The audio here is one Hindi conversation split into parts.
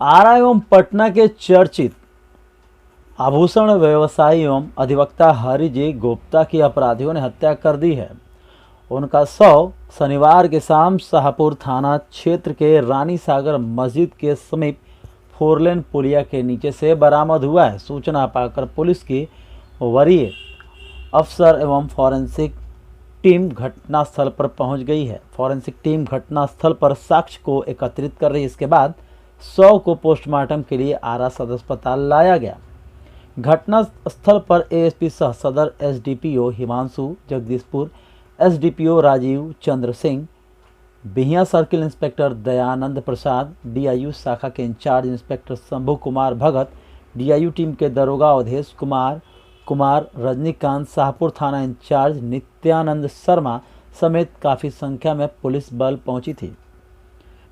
आरा एवं पटना के चर्चित आभूषण व्यवसायी एवं अधिवक्ता हरिजी गुप्ता की अपराधियों ने हत्या कर दी है। उनका शव शनिवार की शाम शाहपुर थाना क्षेत्र के रानी सागर मस्जिद के समीप फोरलेन पुलिया के नीचे से बरामद हुआ है। सूचना पाकर पुलिस की वरीय अफसर एवं फॉरेंसिक टीम घटनास्थल पर पहुंच गई है। फॉरेंसिक टीम घटनास्थल पर साक्ष्य को एकत्रित कर रही है। इसके बाद शव को पोस्टमार्टम के लिए आरा सदर अस्पताल लाया गया। घटना स्थल पर एएसपी सह सदर SDPO Himanshu Jagdishpur, SDPO Rajiv Chandra Singh, Bihiya circle inspector Dayanand प्रसाद, डीआईयू शाखा के in charge inspector Shambhu Kumar Bhagat, DIU team के दरोगा अवधेश कुमार, रजनीकांत, शाहपुर थाना इंचार्ज नित्यानंद शर्मा समेत काफ़ी संख्या में पुलिस बल पहुंची थी।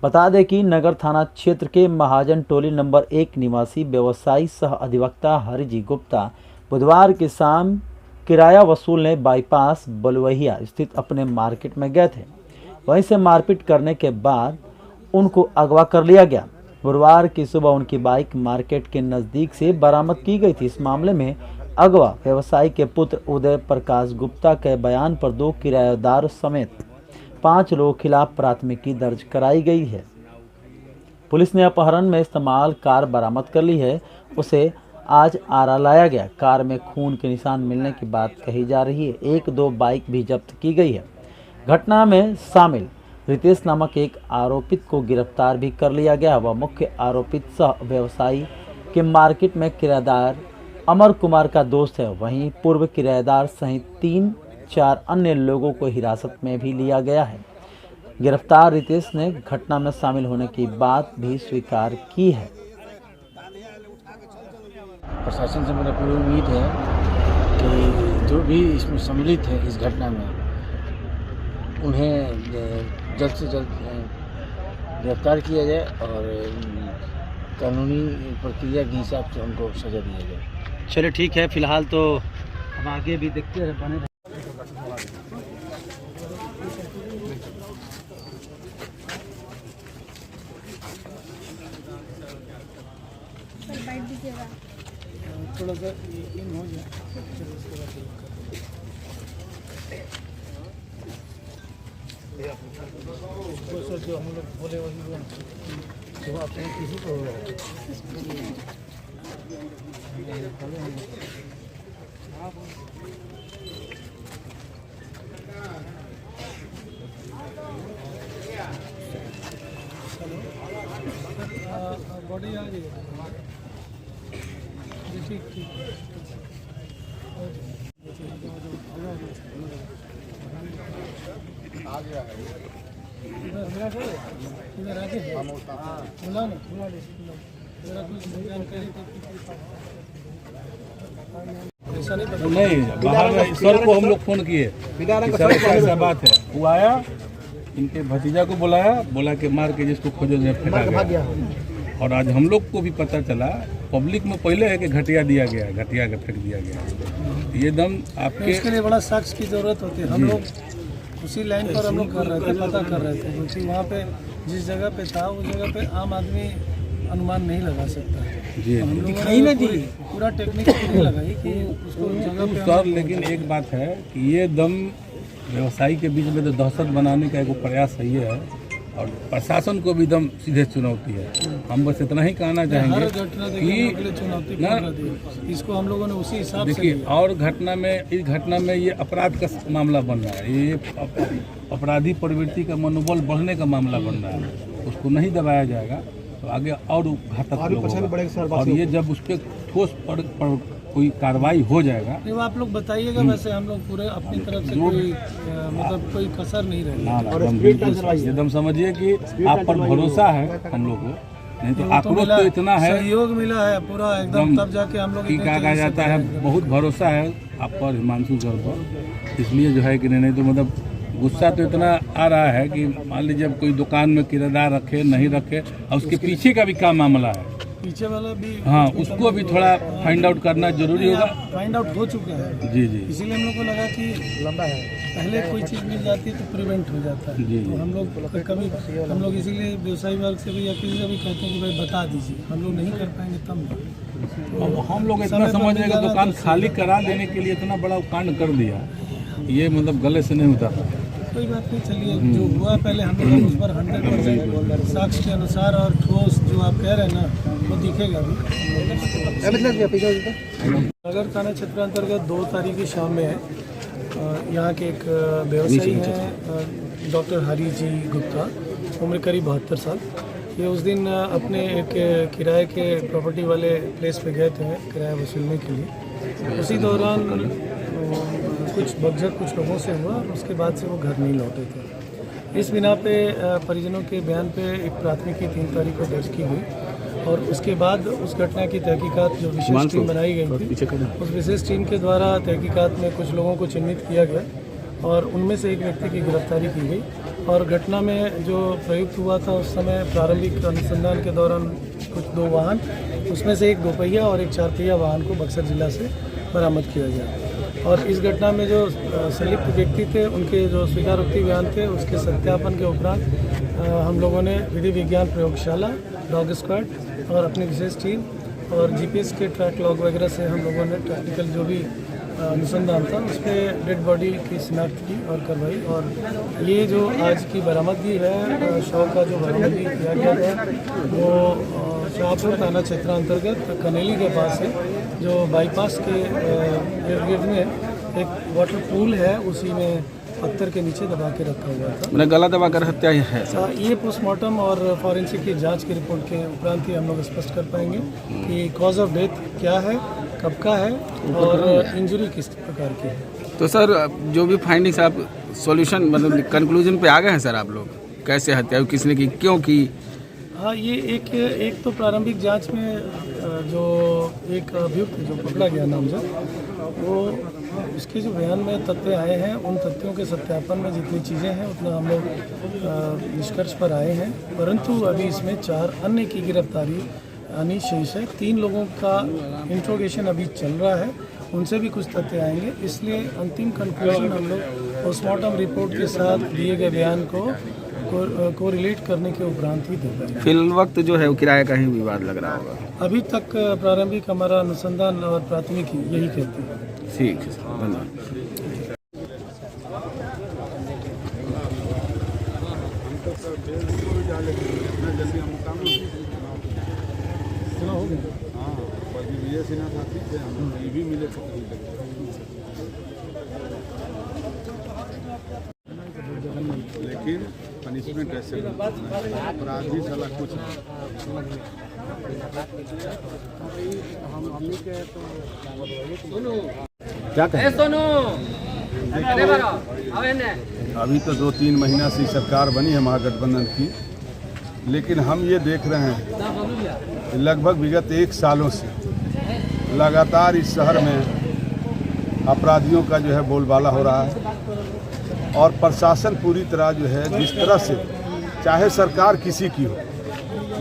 बता दें कि नगर थाना क्षेत्र के महाजन टोली नंबर 1 निवासी व्यवसायी सह अधिवक्ता हरिजी गुप्ता बुधवार की शाम किराया वसूलने बाईपास बलुवहिया स्थित अपने मार्केट में गए थे। वहीं से मारपीट करने के बाद उनको अगवा कर लिया गया। गुरुवार की सुबह उनकी बाइक मार्केट के नज़दीक से बरामद की गई थी। इस मामले में अगवा व्यवसायी के पुत्र उदय प्रकाश गुप्ता के बयान पर 2 किराएदार समेत 5 लोगों के खिलाफ प्राथमिकी दर्ज कराई गई है। पुलिस ने अपहरण में इस्तेमाल कार बरामद कर ली है। उसे आज आरा लाया गया। कार में खून के निशान मिलने की बात कही जा रही है। 1-2 बाइक भी जब्त की गई है। घटना में शामिल रितेश नामक एक आरोपित को गिरफ्तार भी कर लिया गया। वह मुख्य आरोपित सह व्यवसायी के मार्केट में किराएदार अमर कुमार का दोस्त है। वहीं पूर्व किराएदार सहित 3-4 अन्य लोगों को हिरासत में भी लिया गया है। गिरफ्तार रितेश ने घटना में शामिल होने की बात भी स्वीकार की है। प्रशासन से मेरा पूरी उम्मीद है कि जो भी इसमें सम्मिलित है इस घटना में उन्हें जल्द से जल्द गिरफ्तार किया जाए और कानूनी प्रक्रिया के हिसाब से उनको सजा दिया जाए। चलिए ठीक है, फिलहाल तो हम आगे भी देखते हैं बने रहे। थोड़ा सा इन हो जाए जो हम लोग बोले वही जो आपने किसी को बॉडी आ गई ठीक आ गया है इधर आगे बुला ना जरा कुछ जानकारी नहीं बाहर सर को हम लोग फोन किए, सर ऐसा बात है। वो आया, इनके भतीजा को बुलाया, बोला कि मार के जिसको खोजो फेंका गया। और आज हम लोग को भी पता चला, पब्लिक में पहले है कि घटिया दिया गया, घटिया के फेंक दिया गया। ये दम आपके इसके लिए बड़ा साक्ष्य की जरूरत होती है। हम लोग उसी लाइन पर हम लोग कर रहे थे, पता कर रहे थे, क्योंकि वहाँ पे जिस जगह पे था उस जगह पे आम आदमी अनुमान नहीं लगा सकता जी। हम लोगों ने पूरा टेक्निक नहीं लगाई कि उसको जगह पे सर, लेकिन एक बात है कि ये दम व्यवसायी के बीच में तो दहशत बनाने का एक प्रयास सही है और प्रशासन को भी दम सीधे चुनौती है। हम बस इतना ही कहना चाहेंगे कि चुनौती इसको हम लोगों ने उसी हिसाब से देखिए, और घटना में इस घटना में ये अपराध का मामला बन रहा है। ये अपराधी प्रवृत्ति का मनोबल बढ़ने का मामला बन रहा है। उसको नहीं दबाया जाएगा तो आगे और घातक होगा। और ये जब उस पर ठोस पर कोई कार्रवाई हो जाएगा तो आप लोग बताइएगा। वैसे हम लोग पूरे अपनी तरफ से कोई मतलब कोई कसर नहीं रहेगी। एकदम समझिए कि आप पर भरोसा है हम लोग को, नहीं तो आक्रोश तो इतना है, सहयोग मिला है पूरा एकदम, तब जाके हम लोग कहा जाता है बहुत भरोसा है आप पर हिमांशु सर पर। इसलिए जो है कि नहीं तो मतलब गुस्सा तो इतना आ रहा है कि मान लीजिए अब कोई दुकान में किराएदार रखे नहीं रखे और उसके पीछे का भी क्या मामला है पीछे वाला भी हाँ, उसको भी थोड़ा फाइंड आउट करना जरूरी होगा। फाइंड आउट हो चुका है जी जी इसीलिए हम लोग को लगा कि लंबा है, पहले कोई चीज़ मिल जाती है तो प्रिवेंट हो जाता है। जी। तो हम लोग कभी हम लोग इसीलिए व्यवसायी वर्ग से भी या किसी से भी कहते हैं कि भाई बता दीजिए, हम लोग नहीं कर पाएंगे तब अब हम लोग इतना समझ रहे हैं कि दुकान खाली करा देने के लिए इतना बड़ा कांड कर दिया, ये मतलब गले से नहीं होता। कोई बात नहीं, चलिए जो हुआ पहले हम लोग उस पर 100% साक्ष्य के अनुसार और ठोस जो आप कह रहे हैं ना वो दिखेगा भी। नगर थाना क्षेत्र अंतर्गत 2 तारीख की शाम में है यहाँ के एक व्यवसायी हैं डॉक्टर हरी जी गुप्ता, उम्र करीब 72 साल। ये उस दिन अपने एक किराए के प्रॉपर्टी वाले प्लेस पे गए थे किराया वसूलने के लिए। उसी दौरान कुछ बकझक कुछ लोगों से हुआ और उसके बाद से वो घर नहीं लौटे थे। इस बिना पे परिजनों के बयान पे एक प्राथमिकी 3 तारीख को दर्ज की गई और उसके बाद उस घटना की तहकीकात जो विशेष टीम बनाई गई थी, उस विशेष टीम के द्वारा तहकीकात में कुछ लोगों को चिन्हित किया गया और उनमें से एक व्यक्ति की गिरफ्तारी की गई। और घटना में जो प्रयुक्त हुआ था उस समय प्रारंभिक अनुसंधान के दौरान कुछ 2 वाहन, उसमें से एक 2 पहिया और एक 4 पहिया वाहन को बक्सर जिला से बरामद किया गया। और इस घटना में जो संलिप्त व्यक्ति थे उनके जो स्वीकारोक्ति बयान थे उसके सत्यापन के उपरांत हम लोगों ने विधि विज्ञान प्रयोगशाला, डॉग स्क्वाड और अपनी विशेष टीम और जीपीएस के ट्रैक लॉग वगैरह से हम लोगों ने टेक्निकल जो भी अनुसंधान था उस पर डेड बॉडी की शिनाख्त की और करवाई। और ये जो आज की बरामदगी है, शव का जो बरामदगी किया गया है वो शाहपुर थाना क्षेत्र अंतर्गत कनेली के पास है, जो बाईपास के इर्द गिर्द में एक वाटर पूल है, उसी में पत्थर के नीचे दबा के रखा हुआ था। मैंने गला दबा कर हत्या है। ये पोस्टमार्टम और फॉरेंसिक की जांच की रिपोर्ट के उपरांत ही हम लोग स्पष्ट कर पाएंगे कि कॉज ऑफ डेथ क्या है, कब का है और इंजरी किस प्रकार की है। तो सर जो भी फाइंडिंग्स आप सॉल्यूशन मतलब कंक्लूजन पे आ गए हैं सर, आप लोग कैसे हत्या हुई, किसने की, क्यों की? हाँ, ये एक तो प्रारंभिक जांच में जो एक अभियुक्त जो पकड़ा गया नामजद, वो उसके जो बयान में तथ्य आए हैं उन तथ्यों के सत्यापन में जितनी चीज़ें हैं उतना हम लोग निष्कर्ष पर आए हैं। परंतु अभी इसमें 4 अन्य की गिरफ्तारी आनी शेष है। 3 लोगों का इंट्रोगेशन अभी चल रहा है, उनसे भी कुछ तथ्य आएंगे। इसलिए अंतिम कंक्लूजन हम लोग पोस्टमार्टम रिपोर्ट के साथ दिए गए बयान को रिलेट करने के उपरांत ही दे पाएंगे। फिल वक्त जो है वो किराए का ही विवाद लग रहा होगा। अभी तक प्रारंभिक हमारा अनुसंधान और प्राथमिकी यही कहती है। ठीक है सर, धन्यवाद। लेकिन पनिशमेंट ऐसे अपराधी साला कुछ क्या कहें? अभी तो 2-3 महीना से सरकार बनी है महागठबंधन की, लेकिन हम ये देख रहे हैं कि लगभग विगत 1 सालों से लगातार इस शहर में अपराधियों का जो है बोलबाला हो रहा है और प्रशासन पूरी तरह जो है जिस तरह से, चाहे सरकार किसी की हो,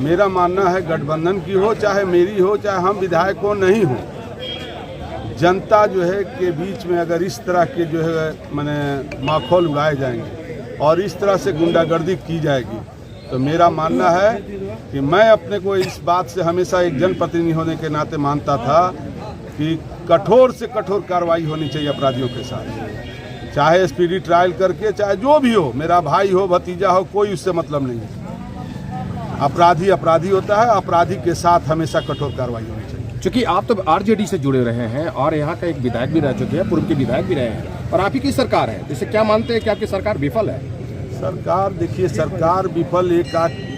मेरा मानना है गठबंधन की हो, चाहे मेरी हो, चाहे हम विधायक हो नहीं हो, जनता जो है के बीच में अगर इस तरह के जो है माने माखौल उड़ाए जाएंगे और इस तरह से गुंडागर्दी की जाएगी तो मेरा मानना है कि मैं अपने को इस बात से हमेशा एक जनप्रतिनिधि होने के नाते मानता था कि कठोर से कठोर कार्रवाई होनी चाहिए अपराधियों के साथ, चाहे स्पीडी ट्रायल करके, चाहे जो भी हो, मेरा भाई हो, भतीजा हो, कोई उससे मतलब नहीं है। अपराधी अपराधी होता है, अपराधी के साथ हमेशा कठोर कार्रवाई होनी चाहिए। चूंकि आप तो आरजेडी से जुड़े रहे हैं और यहाँ का एक विधायक भी रह चुके हैं, पूर्व के विधायक भी रहे हैं और आप ही की सरकार है, इससे क्या मानते हैं कि आपकी सरकार विफल है? सरकार देखिए, सरकार विफल एक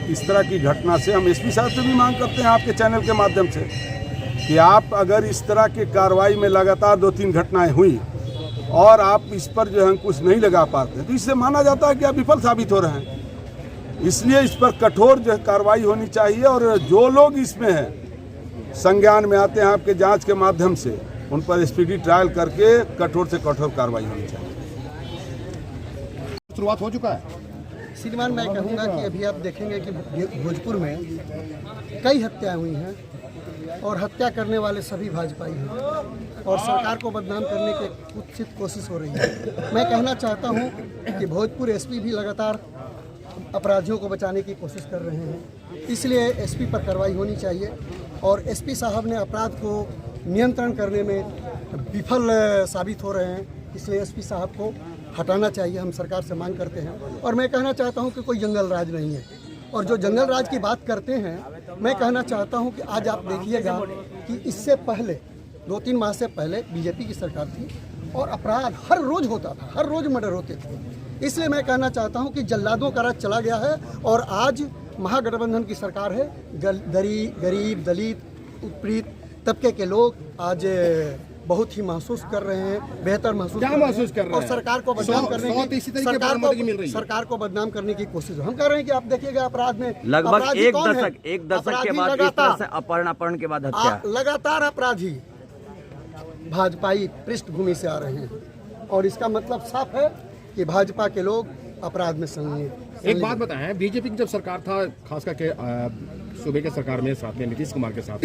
इस तरह की घटना से हम एसपी साहब से भी मांग करते हैं आपके चैनल के माध्यम से कि आप अगर इस तरह की कार्रवाई में लगातार 2-3 घटनाएं हुई और आप इस पर जो है कुछ नहीं लगा पाते तो इससे माना जाता है कि आप विफल साबित हो रहे हैं। इसलिए इस पर कठोर जो कार्रवाई होनी चाहिए और जो लोग इसमें हैं संज्ञान में आते हैं आपके जांच के माध्यम से उन पर स्पीडी ट्रायल करके कठोर से कठोर कार्रवाई होनी चाहिए। शुरुआत हो चुका है। श्रीमान, मैं कहूँगा कि अभी आप देखेंगे कि भोजपुर में कई हत्याएं हुई हैं और हत्या करने वाले सभी भाजपाई हैं और सरकार को बदनाम करने की कुत्सित कोशिश हो रही है। मैं कहना चाहता हूं कि भोजपुर एसपी भी लगातार अपराधियों को बचाने की कोशिश कर रहे हैं, इसलिए एसपी पर कार्रवाई होनी चाहिए और एसपी साहब ने अपराध को नियंत्रण करने में विफल साबित हो रहे हैं, इसलिए एसपी साहब को हटाना चाहिए। हम सरकार से मांग करते हैं और मैं कहना चाहता हूं कि कोई जंगल राज नहीं है और जो जंगल राज की बात करते हैं, मैं कहना चाहता हूं कि आज आप देखिएगा कि इससे पहले 2-3 माह से पहले बीजेपी की सरकार थी और अपराध हर रोज होता था, हर रोज मर्डर होते थे। इसलिए मैं कहना चाहता हूं कि जल्लादों का राज चला गया है और आज महागठबंधन की सरकार है। गरीब, दलित, उत्पीड़ित तबके के लोग आज बहुत ही महसूस कर रहे हैं, बेहतर महसूस क्या महसूस कर रहे हैं? और सरकार को बदनाम करने की सरकार को बदनाम करने की कोशिश। हम कह रहे हैं कि आप देखिएगा अपराध में लगभग एक दशक के बाद इस तरह से अपहरण के बाद हत्या, लगातार अपराधी भाजपाई पृष्ठभूमि से आ रहे हैं और इसका मतलब साफ है कि भाजपा के लोग अपराध में संलग्न। एक बात बताएं, बीजेपी की जब सरकार था, खास करके सूबे के सरकार में साथ में नीतीश कुमार के साथ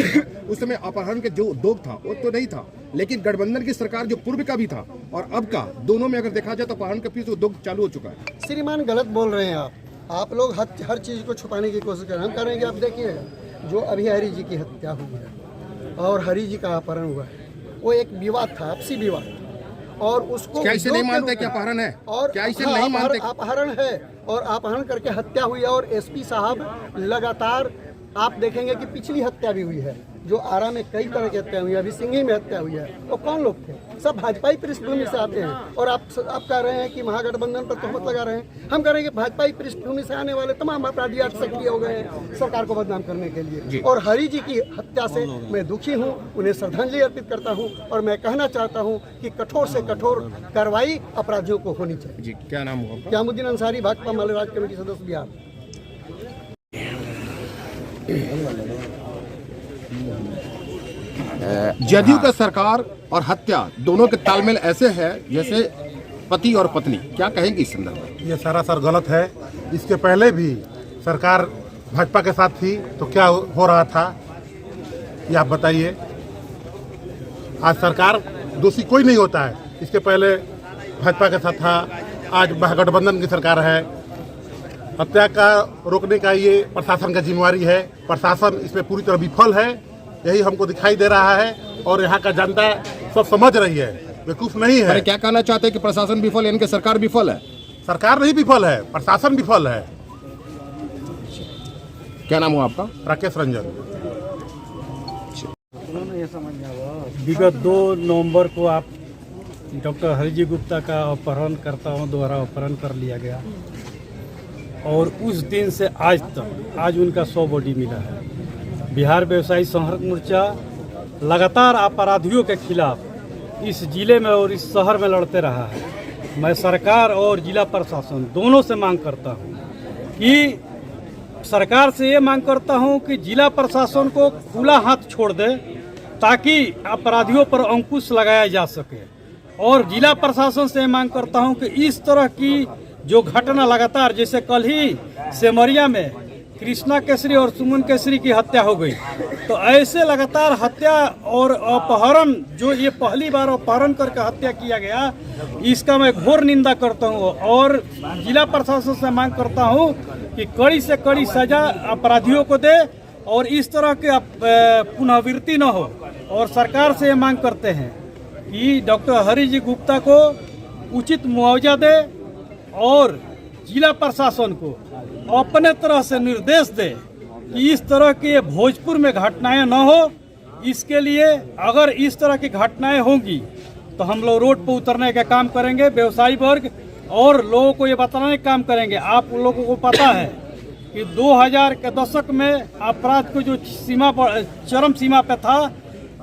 उस समय अपहरण के जो उद्योग था वो तो नहीं था, लेकिन गठबंधन की सरकार जो पूर्व का भी था और अब का, दोनों में अगर देखा जाए तो अपहरण का फिर उद्योग चालू हो चुका है। श्रीमान, गलत बोल रहे हैं आप लोग हर चीज़ को छुपाने की कोशिश कर रहे हैं। हम कह रहे हैं कि आप देखिए जो अभी हरी जी की हत्या हुई है और हरी जी का अपहरण हुआ है, वो एक विवाद था, आपसी विवाद, और उसको क्या इसे नहीं मानते कि अपहरण है? और क्या इसे नहीं मानते? अपहरण है और अपहरण करके हत्या हुई है और एसपी साहब लगातार आप देखेंगे कि पिछली हत्या भी हुई है, जो आरा में कई तरह की हत्या हुई है, अभी सिंघी में हत्या हुई है। तो कौन लोग थे? सब भाजपाई पृष्ठभूमि से आते हैं और आप कह रहे हैं कि महागठबंधन पर तोहमत लगा रहे हैं। हम कह रहे हैं कि भाजपाई पृष्ठभूमि से आने वाले तमाम अपराधी आज सक्रिय हो गए हैं सरकार को बदनाम करने के लिए। और हरी जी की हत्या से मैं दुखी हूँ, उन्हें श्रद्धांजलि अर्पित करता हूँ और मैं कहना चाहता हूँ कि कठोर से कठोर कार्रवाई अपराधियों को होनी चाहिए। जी, क्या नाम हुआ? क्यामुद्दीन अंसारी, भाकपा माले राज्य कमेटी सदस्य, बिहार। जदयू का सरकार और हत्या दोनों के तालमेल ऐसे है जैसे पति और पत्नी, क्या कहेंगे इस संदर्भ में? ये सरासर गलत है। इसके पहले भी सरकार भाजपा के साथ थी तो क्या हो रहा था ये आप बताइए। आज सरकार दोषी कोई नहीं होता है, इसके पहले भाजपा के साथ था, आज महागठबंधन की सरकार है। हत्या का रोकने का ये प्रशासन का जिम्मेवारी है, प्रशासन इसमें पूरी तरह विफल है, यही हमको दिखाई दे रहा है और यहाँ का जनता सब समझ रही है, बेवकूफ नहीं है। क्या कहना चाहते हैं कि प्रशासन विफल है, इनके सरकार विफल है? सरकार नहीं विफल है, प्रशासन विफल है। क्या नाम हुआ आपका? राकेश रंजन। विगत 2 नवंबर को आप डॉक्टर हरिजी गुप्ता का अपहरणकर्ताओं द्वारा अपहरण कर लिया गया और उस दिन से आज तक आज उनका 100 बॉडी मिला है। बिहार व्यवसायी संघर्ष मोर्चा लगातार अपराधियों के खिलाफ इस जिले में और इस शहर में लड़ते रहा है। मैं सरकार और जिला प्रशासन दोनों से मांग करता हूं कि सरकार से ये मांग करता हूं कि जिला प्रशासन को खुला हाथ छोड़ दे ताकि अपराधियों पर अंकुश लगाया जा सके, और जिला प्रशासन से मांग करता हूं कि इस तरह की जो घटना लगातार, जैसे कल ही सेमरिया में कृष्णा केसरी और सुमन केसरी की हत्या हो गई, तो ऐसे लगातार हत्या और अपहरण, जो ये पहली बार अपहरण करके हत्या किया गया, इसका मैं घोर निंदा करता हूँ और जिला प्रशासन से मांग करता हूँ कि कड़ी से कड़ी सजा अपराधियों को दे और इस तरह के पुनरावृत्ति न हो। और सरकार से ये मांग करते हैं कि डॉक्टर हरिजी गुप्ता को उचित मुआवजा दे और जिला प्रशासन को अपने तरह से निर्देश दे कि इस तरह की भोजपुर में घटनाएं न हो। इसके लिए अगर इस तरह की घटनाएं होंगी तो हम लोग रोड पर उतरने का काम करेंगे, व्यवसायी वर्ग, और लोगों को ये बताने का काम करेंगे। आप लोगों को पता है कि 2000 के दशक में अपराध को जो सीमा पर, चरम सीमा पे था,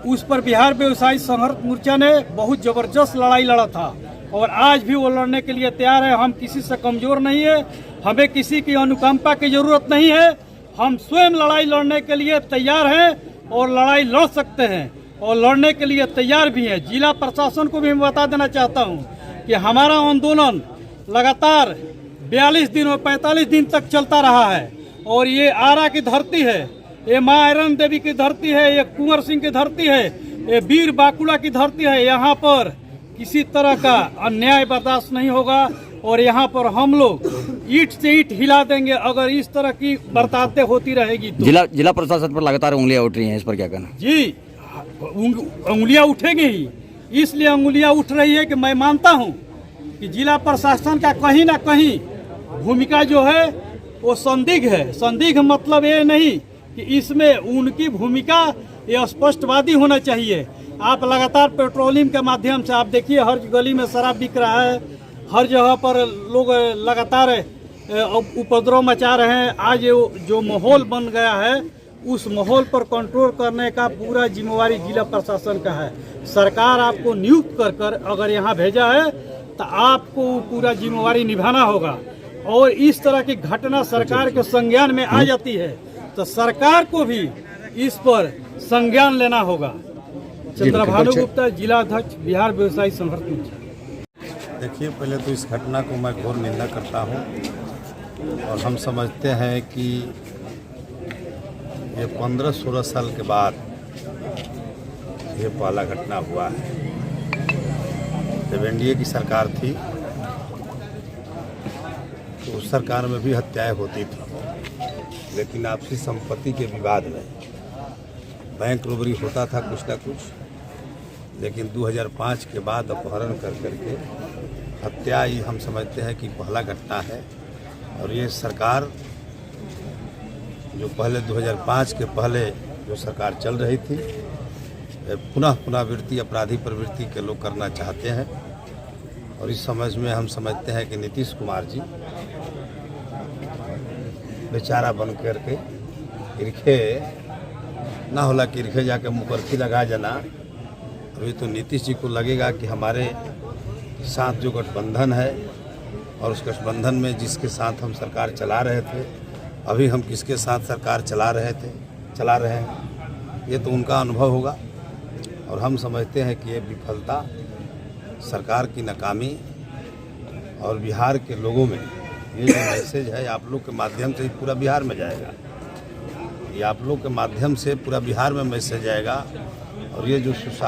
उस पर बिहार व्यवसायी संघर्ष मोर्चा ने बहुत जबरदस्त लड़ाई लड़ा था और आज भी वो लड़ने के लिए तैयार है। हम किसी से कमजोर नहीं है, हमें किसी की अनुकंपा की जरूरत नहीं है। हम स्वयं लड़ाई लड़ने के लिए तैयार हैं और लड़ाई लड़ सकते हैं और लड़ने के लिए तैयार भी हैं। जिला प्रशासन को भी मैं बता देना चाहता हूं कि हमारा आंदोलन लगातार 42 दिन और 45 दिन तक चलता रहा है। और ये आरा की धरती है, ये माँ आयरन देवी की धरती है, ये कुंवर सिंह की धरती है, ये वीर बाकुला की धरती है। यहाँ पर किसी तरह का अन्याय बर्दाश्त नहीं होगा और यहाँ पर हम लोग ईंट से ईंट हिला देंगे अगर इस तरह की बर्तावतें होती रहेगी तो। जिला प्रशासन पर लगातार उंगलियां उठ रही हैं, इस पर क्या कहना? जी, उंगलियां उठेंगी ही, इसलिए उंगलियां उठ रही है कि मैं मानता हूं कि जिला प्रशासन का कहीं ना कहीं भूमिका जो है वो संदिग्ध है। संदिग्ध मतलब ये नहीं कि इसमें उनकी भूमिका ये स्पष्टवादी होना चाहिए। आप लगातार पेट्रोलिंग के माध्यम से आप देखिए हर गली में शराब बिक रहा है, हर जगह पर लोग लगातार उपद्रव मचा रहे हैं। आज जो माहौल बन गया है उस माहौल पर कंट्रोल करने का पूरा जिम्मेवारी जिला प्रशासन का है। सरकार आपको नियुक्त कर अगर यहाँ भेजा है तो आपको पूरा जिम्मेवारी निभाना होगा। और इस तरह की घटना सरकार के संज्ञान में आ जाती है तो सरकार को भी इस पर संज्ञान लेना होगा। चंद्रभानु गुप्ता, जिला अध्यक्ष, बिहार व्यवसायी संघर्ष मंच। देखिए, पहले तो इस घटना को मैं घोर निंदा करता हूँ और हम समझते हैं कि ये 15-16 साल के बाद ये पहला घटना हुआ है। जब एनडीए की सरकार थी तो उस सरकार में भी हत्याएं होती थी, लेकिन आपसी संपत्ति के विवाद में बैंक रोबरी होता था कुछ ना कुछ, लेकिन 2005 के बाद अपहरण कर करके हत्या ही हम समझते हैं कि पहला घटना है। और ये सरकार जो पहले 2005 के पहले जो सरकार चल रही थी, पुनरावृत्ति अपराधी प्रवृत्ति के लोग करना चाहते हैं। और इस समझ में हम समझते हैं कि नीतीश कुमार जी बेचारा बन करके इरखे ना होला कि इरखे जाके मुकरखी लगा जाना। अभी तो नीतीश जी को लगेगा कि हमारे साथ जो गठबंधन है और उस गठबंधन में जिसके साथ हम सरकार चला रहे थे, अभी हम किसके साथ सरकार चला रहे हैं, ये तो उनका अनुभव होगा। और हम समझते हैं कि ये विफलता, सरकार की नाकामी और बिहार के लोगों में ये जो मैसेज है आप लोग के माध्यम से पूरा बिहार में जाएगा, ये आप लोग के माध्यम से पूरा बिहार में मैसेज जाएगा। और ये जो